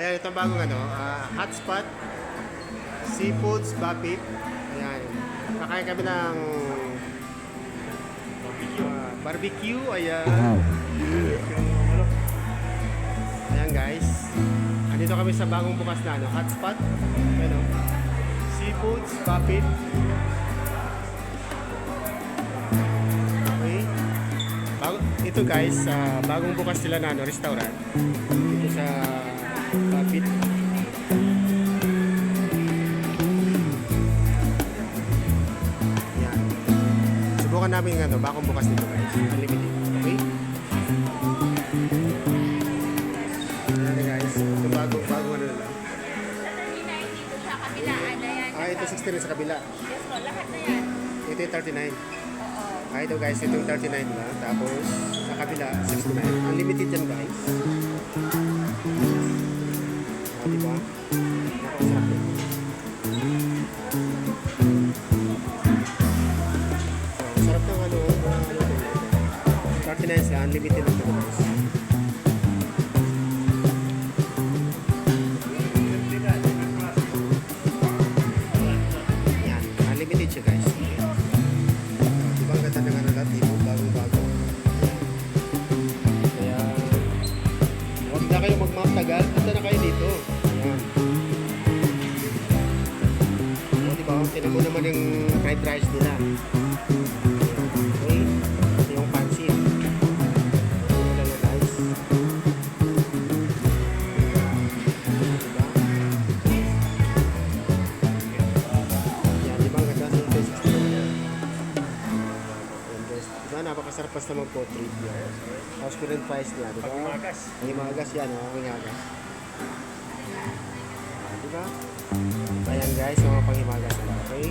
Ayan, ito bagong hotspot. Seafoods, Bapit. Ayan. Kakain kami ng barbecue. Ayan. Ayan guys. Andito kami sa bagong bukas na hotspot. Ayan o. Seafoods, Bapit. Okay. Ito guys, bagong bukas sila na restaurant. Dito sa Bapit. Ayan. Subukan namin yung bagong bukas dito guys. Unlimited. Okay? Ayan guys. Ito bagong ano na lang. Dito sa kabilaan na yan. Ito 60 rin sa kabila. Yes po, lahat na yan. Ito yung 39. Oo. Ito guys, ito yung 39 na. Tapos sa kabila, 69. Unlimited yan guys. Diba? Napakasarap yun. Sarap ng 39 siya, unlimited lang ito guys. Yan, unlimited siya guys. Diba ang ganda ng lahat, diba? Bago-bago. Kaya, huwag na kayo magmatagal, punta na kayo dito. Ayan. O, diba? Tinan mo naman yung fried rice nila. Okay? Ito yung pancit. Ito na lang guys. Diba? Yan, diba ang ganda ng taste nila? Yan guys. Diba? Napakasarap basta mag-po-trip yan. Tapos ko rin fries niya, diba? Himagas yan, himagas. Diba? Ayan guys, mga panghimagas nila, okay?